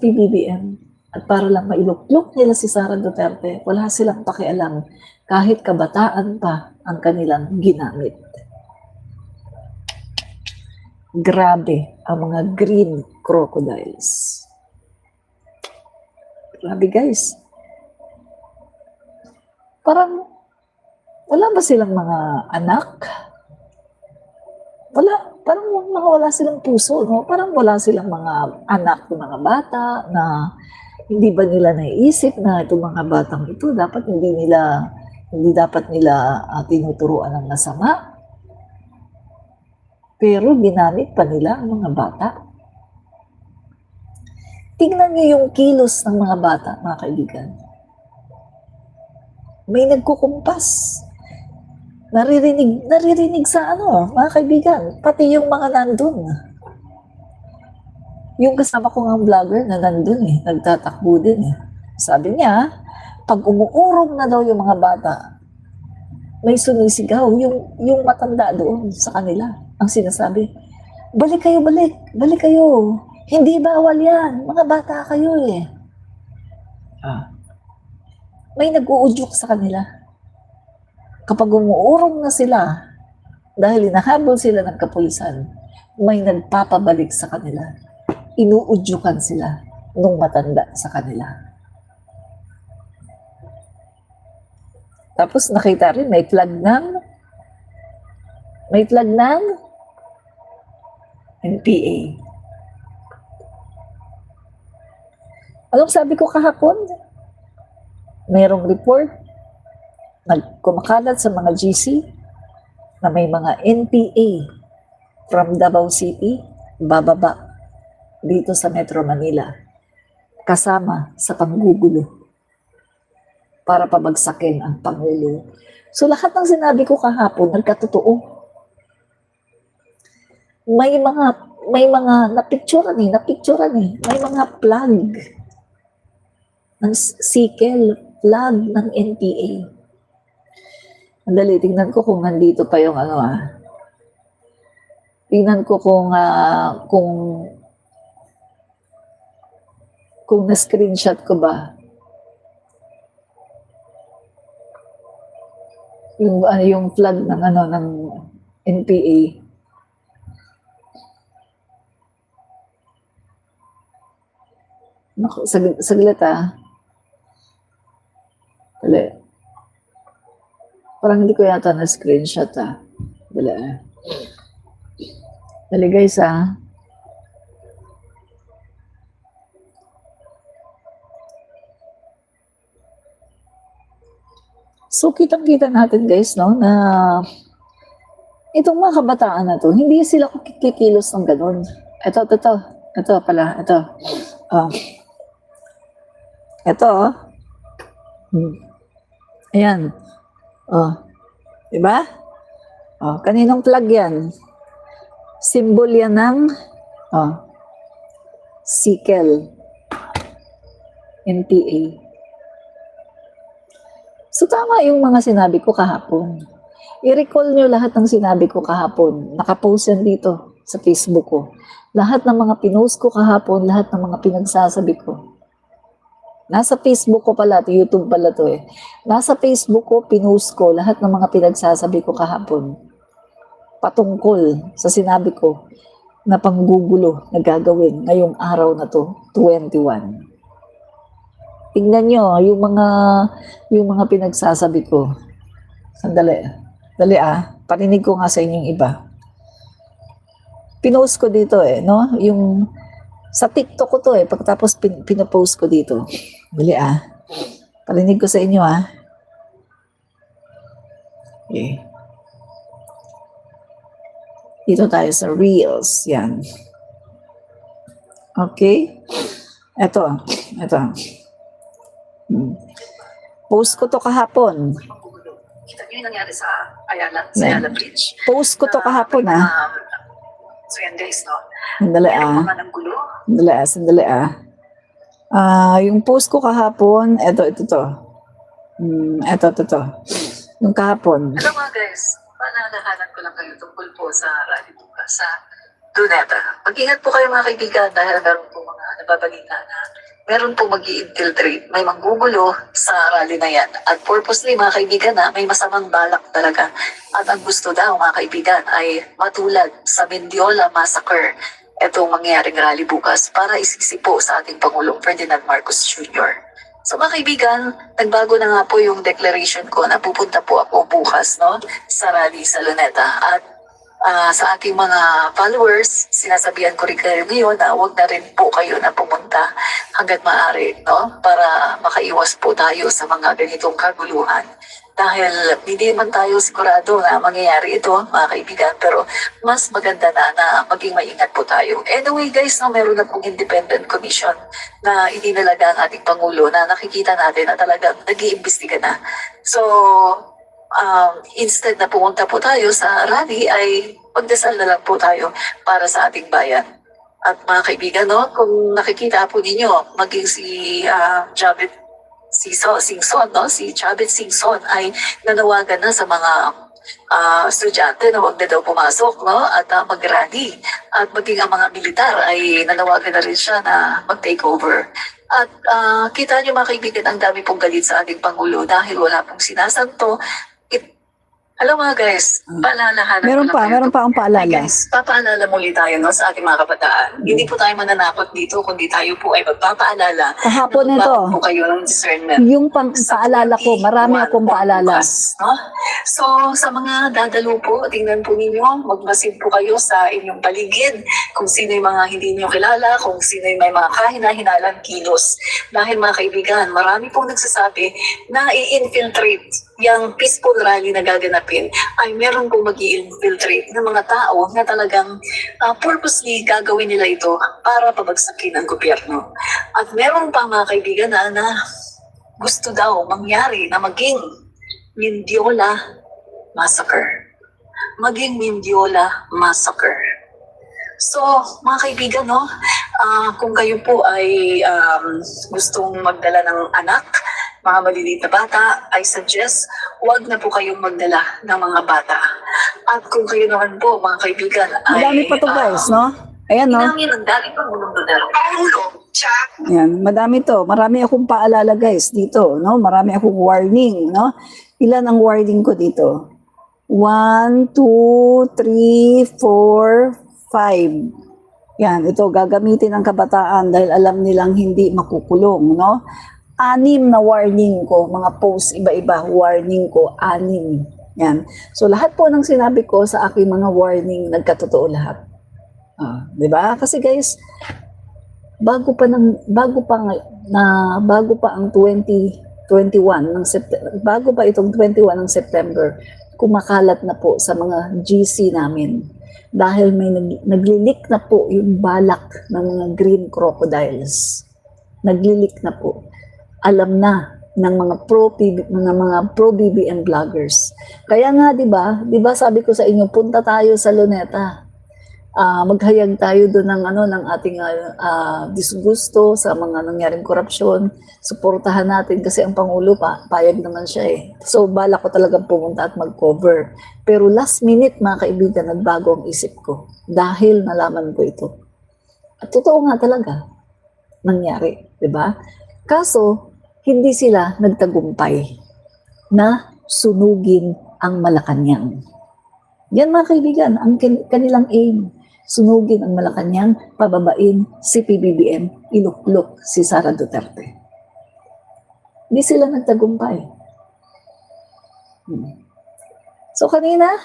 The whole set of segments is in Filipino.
PBBM. At para lang mailuklok nila si Sara Duterte, wala silang pakialam kahit kabataan pa ang kanilang ginamit. Grabe ang mga green crocodiles. Grabe guys. Parang wala ba silang mga anak? Parang wala silang puso, no? Parang wala silang mga anak ng mga bata na hindi ba nila naiisip na itong mga batang ito dapat hindi dapat nila tinuturuan ng masama. Pero ginamit pa nila ang mga bata. Tingnan niyo yung kilos ng mga bata, mga kaibigan. May nagkukumpas. Naririnig sa mga kaibigan, pati yung mga nandun. Yung kasama ko ng vlogger na nandun nagtatakbo din Sabi niya, pag umuurong na daw yung mga bata, may sumisigaw yung matanda doon sa kanila. Ang sinasabi, balik kayo. Hindi bawal yan, mga bata kayo May nag-uudyok sa kanila. Kapag umuurong na sila, dahil hinahabol sila ng kapulisan, may nagpapabalik sa kanila. Inuudyukan sila nung matanda sa kanila. Tapos nakita rin may flag ng NPA. Anong sabi ko kahapon? Mayroong report kumakalat sa mga GC na may mga NPA from Davao City bababa dito sa Metro Manila kasama sa panggugulo para pabagsakin ang Pangulo. So lahat ng sinabi ko kahapon nagkatotoo. May mga napicturean may mga flag ng sikel, flag ng NPA. Andali, tingnan ko kung nandito pa yung Tingnan ko kung na-screenshot ko ba. Yung flag ng NPA. Naku, saglit Dali. Parang hindi ko yata na-screenshot Dali guys So kitang-kita natin guys na itong mga kabataan na to, hindi sila kikilos ng ganun. Ito pala. Ayan. Diba? Kaninong flag yan? Symbol yan ng sikel. NPA. So tama yung mga sinabi ko kahapon. I-recall nyo lahat ng sinabi ko kahapon. Nakapost yan dito sa Facebook ko. Lahat ng mga pinost ko kahapon, lahat ng mga pinagsasabi ko. Nasa Facebook ko pala, YouTube pala to Nasa Facebook ko, pinost ko lahat ng mga pinagsasabi ko kahapon. Patungkol sa sinabi ko na panggugulo na gagawin ngayong araw na to, 21. Tingnan nyo yung mga pinagsasabi ko. Sandali. Dali parinig ko nga sa inyong iba. Pinost ko dito no? Yung sa TikTok ko to pagkatapos pinopost ko dito. Dali parinig ko sa inyo Okay. Dito tayo sa Reels. Yan. Okay. Ito. Post ko to kahapon. Kita niyo yung nangyari sa Ayala Bridge. Post ko to kahapon So yan guys, no? Sandali mga nanggulo. Sandali yung post ko kahapon, ito to. Ito. Yung kahapon. Alam mga guys, pananahalan ko lang kayo tungkol po sa rally bukas. Luneta. Mag-ingat po kayo mga kaibigan dahil meron po mga nababalita na meron po mag-i-infiltrate, may manggugulo sa rally na yan. At purposely mga kaibigan na may masamang balak talaga. At ang gusto daw mga kaibigan ay matulad sa Mendiola Massacre itong mangyayaring rally bukas para isisi po sa ating Pangulong Ferdinand Marcos Jr. So mga kaibigan, nagbago na nga po yung declaration ko na pupunta po ako bukas no, sa rally sa Luneta. At sa aking mga followers, sinasabihan ko rin kayo ngayon na huwag na rin po kayo na pumunta hanggat maaari, no? Para makaiwas po tayo sa mga ganitong kaguluhan. Dahil hindi man tayo sigurado na mangyayari ito, mga kaibigan, pero mas maganda na maging maingat po tayo. Anyway guys, no, meron na pong independent commission na ininalaga ang ating Pangulo na nakikita natin na talagang nag-iimbestiga na. So, instead na pumunta po tayo sa rally ay magdasal na lang po tayo para sa ating bayan. At mga kaibigan, no, kung nakikita po ninyo, maging si Javet Singson, no, si Javet Singson ay nanawagan na sa mga estudyante na huwag na daw pumasok, no, at mag-rally. At maging ang mga militar ay nanawagan na rin siya na mag-take over. At kita niyo mga kaibigan, ang dami pong galit sa ating Pangulo dahil wala pong sinasanto. Alam mga guys, paalalahanan Meron pa ang paalala. Guys, papaalala muli tayo no, sa ating mga kabataan. Hindi po tayo mananakot dito, kundi tayo po ay magpapaalala. Kahapon na ito, po kayo ng discernment. yung paalala ko, marami akong paalala. No? So, sa mga dadalo po, tingnan po ninyo, magmasid po kayo sa inyong paligid, kung sino yung mga hindi niyo kilala, kung sino yung may mga kahina-hinalang kilos. Dahil mga kaibigan, marami pong nagsasabi na i-infiltrate yung peaceful rally na gaganapin ay meron pong mag-i-infiltrate ng mga tao na talagang purposely gagawin nila ito para pabagsakin ang gobyerno. At meron pa mga kaibigan na gusto daw mangyari na maging Mendiola Massacre. Maging Mendiola Massacre. So, mga kaibigan, no, kung kayo po ay gustong magdala ng anak, mga maliliit na bata, I suggest huwag na po kayong magdala ng mga bata. At kung kayo naman po, mga kaibigan, ay... Madami pa to guys, no? Ayan, no? Inangin ang dating Pangulong Duterte. Ayan, madami to. Marami akong paalala guys dito, no? Marami akong warning, no? Ilan ang warning ko dito? 1, 2, 3, 4, 5. Yan, ito gagamitin ng kabataan dahil alam nilang hindi makukulong, no? 6 na warning ko, mga posts iba-iba, warning ko, 6. Yan. So lahat po ng sinabi ko sa aking mga warning, nagkatotoo lahat. 'Di ba? Kasi guys, bago pa ang 2021 ng September, bago pa itong 21 ng September, kumakalat na po sa mga GC namin. Dahil may naglilik na po yung balak ng mga green crocodiles. Naglilik na po. Alam na ng mga pro BBM vloggers. Kaya nga 'di ba sabi ko sa inyo, punta tayo sa Luneta. Maghayag tayo doon ng ating disgusto sa mga nangyaring korupsyon. Suportahan natin kasi ang Pangulo payag naman siya eh. So balak ko talagang pumunta at mag-cover. Pero last minute mga kaibigan, nagbago ang isip ko dahil nalaman ko ito. At totoo nga talaga nangyari, 'di ba? Kaso hindi sila nagtagumpay na sunugin ang Malacanang. Yan mga kaibigan, ang kanilang aim. Sunugin ang Malacanang, pababain si PBBM, iluklok si Sara Duterte. Hindi sila nagtagumpay. So kanina,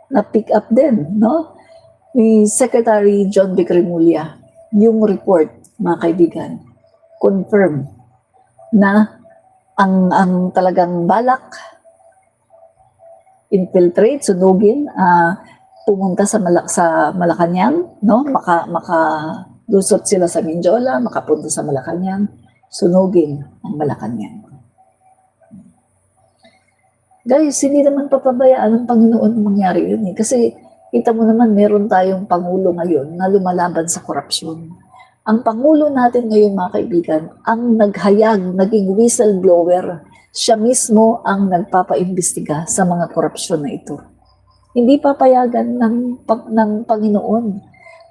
na-pick up din, no? Ni Secretary John Vic Remulla, yung report, mga kaibigan, confirm na ang talagang balak infiltrate, sunugin, pumunta sa Malacanang, no? Makalusot sila sa Mendiola, makapunta sa Malacanang, sunugin ang Malacanang. Guys, hindi naman papabayaan ng Panginoon na mangyari yun eh. Kasi kita mo naman, meron tayong Pangulo ngayon na lumalaban sa korupsyon. Ang Pangulo natin ngayon mga kaibigan, ang naghayag, naging whistleblower, siya mismo ang nagpapaimbestiga sa mga korupsyon na ito. Hindi papayagan ng Panginoon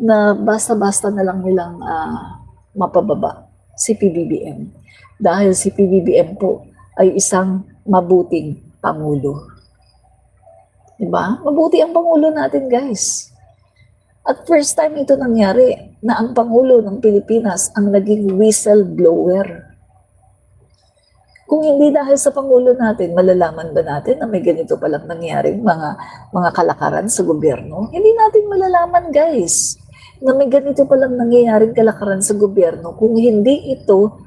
na basta-basta na lang nilang mapababa si PBBM. Dahil si PBBM po ay isang mabuting Pangulo. Diba? Mabuti ang Pangulo natin, guys. At first time ito nangyari na ang Pangulo ng Pilipinas ang naging whistleblower. Kung hindi dahil sa Pangulo natin, malalaman ba natin na may ganito palang nangyaring mga kalakaran sa gobyerno? Hindi natin malalaman, guys, na may ganito palang nangyayaring kalakaran sa gobyerno kung hindi ito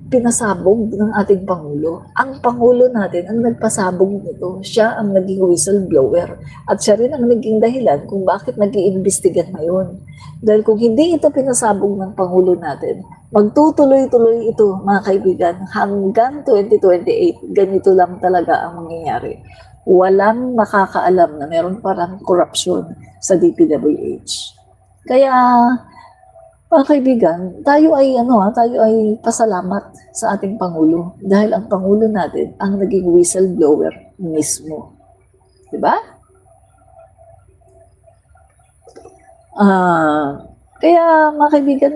pinasabog ng ating Pangulo. Ang Pangulo natin ang nagpasabog nito. Siya ang naging whistleblower. At siya rin ang naging dahilan kung bakit nag-iimbestigan ngayon. Dahil kung hindi ito pinasabog ng Pangulo natin, magtutuloy-tuloy ito, mga kaibigan, hanggang 2028. Ganito lang talaga ang mangyayari. Walang makakaalam na meron parang corruption sa DPWH. Kaya, mga kaibigan, tayo ay pasalamat sa ating Pangulo dahil ang Pangulo natin ang naging whistleblower mismo. Diba? Kaya mga kaibigan,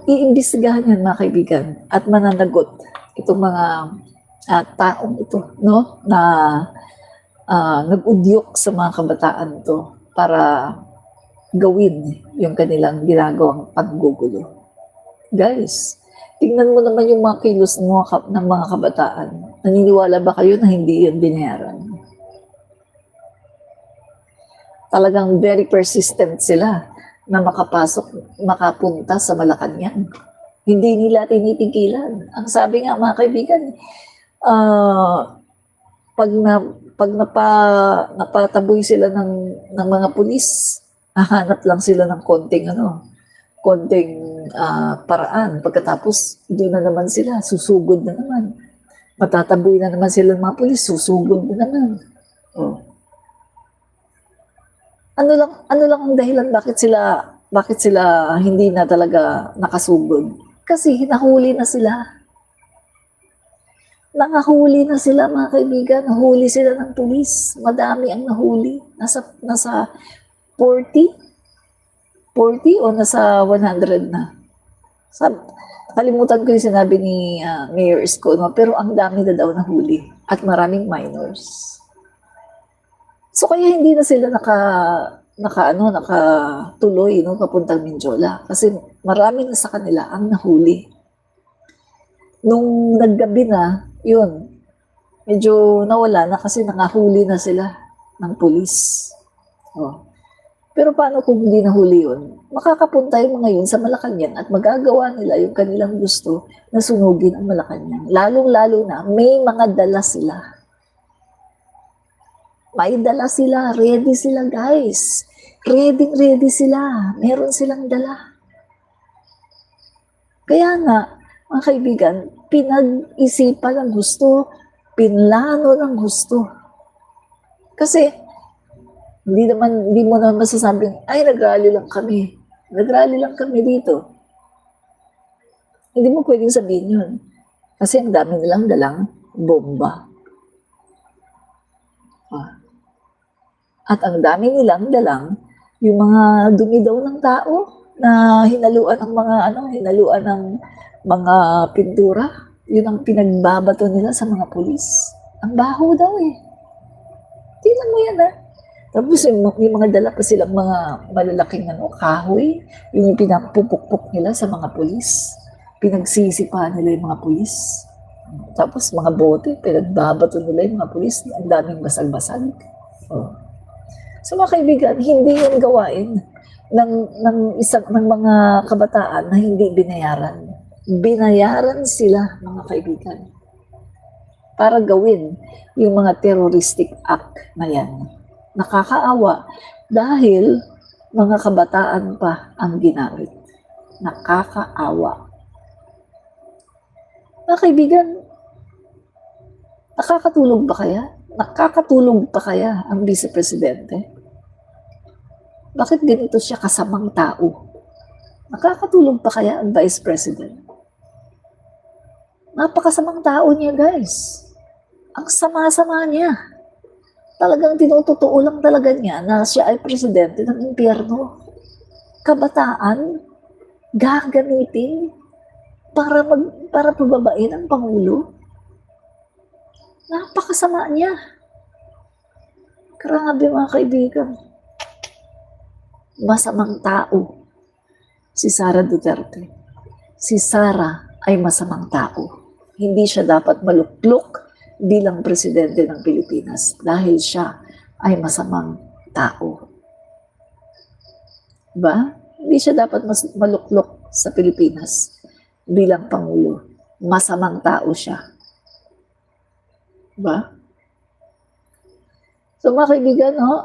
iimbestigahan yan mga kaibigan at mananagot itong mga taong ito, no, na nag-udyok sa mga kabataan to para gawin yung kanilang ginagawang paggugulo. Guys, tingnan mo naman yung mga kilos ng mga kabataan. Naniniwala ba kayo na hindi yun binayaran? Talagang very persistent sila na makapunta sa Malacanang. Hindi nila tinipigilan. Ang sabi nga mga kaibigan, pag napataboy sila ng mga pulis, hahanap lang sila ng konting paraan. Pagkatapos, doon na naman sila, susugod na naman. Matataboy na naman sila ng mga pulis, susugod na naman. Oh. Ano lang ang dahilan bakit sila hindi na talaga nakasugod? Kasi nahuli na sila. Nakahuli na sila mga kaibigan, nahuli sila ng pulis. Madami ang nahuli. Nasa 40 o nasa 100 na. Kalimutan ko yung sinabi ni Mayor Isko, no? Pero ang dami na daw nahuli at maraming minors. So kaya hindi na sila nakatuloy, no, papuntang Mindiola kasi marami na sa kanila ang nahuli. Nung naggabi na, yun, medyo nawala na kasi nakahuli na sila ng pulis. Oh. Pero paano kung hindi nahuli yun? Makakapunta yung mga yun sa Malacanang at magagawa nila yung kanilang gusto na sunugin ang Malacanang. Lalong-lalo na may mga dala sila. May dala sila, ready sila guys. Ready sila. Meron silang dala. Kaya nga, mga kaibigan, pinag-isipan ng gusto, pinlano ng gusto. Kasi, hindi mo naman masasabing, ay, nag-rally lang kami. Nag-rally lang kami dito. Hindi mo pwedeng sabihin yun. Kasi ang dami nilang dalang bomba. At ang dami nilang dalang yung mga dumi daw ng tao na hinaluan ng mga pintura. Yun ang pinagbabato nila sa mga pulis. Ang baho daw eh. Tingnan mo yan Tapos yung mga dala pa silang mga malalaking kahoy. Yung pinapupukpok nila sa mga pulis. Pinagsisipa nila yung mga pulis. Tapos mga bote, pinagbabato nila yung mga pulis. Ang daming basag-basag. Oh. So mga kaibigan, hindi yan gawain ng mga kabataan na hindi binayaran. Binayaran sila, mga kaibigan, para gawin yung mga terroristic act na yan. Nakakaawa dahil mga kabataan pa ang ginamit. Nakakaawa. Mga kaibigan, nakakatulog ba kaya? Nakakatulog pa kaya ang Vice Presidente? Bakit ganito siya kasamang tao? Nakakatulog pa kaya ang Vice President? Napakasamang tao niya, guys. Ang sama-sama niya. talagang tinutotoo lang talaga niya na siya ay presidente ng impyerno. Kabataan, gagamitin para pababain ang Pangulo. Napakasama niya. Grabe mga kaibigan. Masamang tao si Sara Duterte. Si Sara ay masamang tao. Hindi siya dapat maluklok bilang presidente ng Pilipinas dahil siya ay masamang tao. Diba? Hindi siya dapat maluklok sa Pilipinas bilang Pangulo. Masamang tao siya. Diba? So mga kaibigan, no,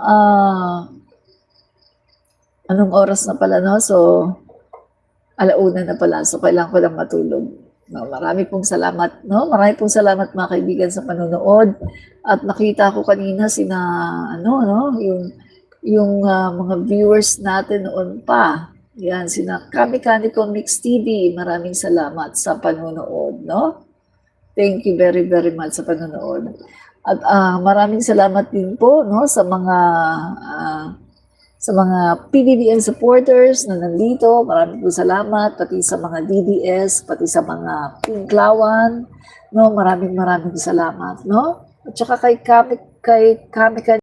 anong oras na pala, no? So, alauna na pala. So, kailangan ko lang matulog. No, marami pong salamat, no? Marami pong salamat mga kaibigan sa panonood. At nakita ko kanina yung mga viewers natin noon pa. Yan, sina Kamikanico Mix TV. Maraming salamat sa panonood, no? Thank you very, very much sa panonood. At maraming salamat din po, no, sa mga PBBM supporters na nandito. Maraming po salamat, pati sa mga DDS, pati sa mga Pinklawan, no, maraming salamat, no? At saka kay Kamika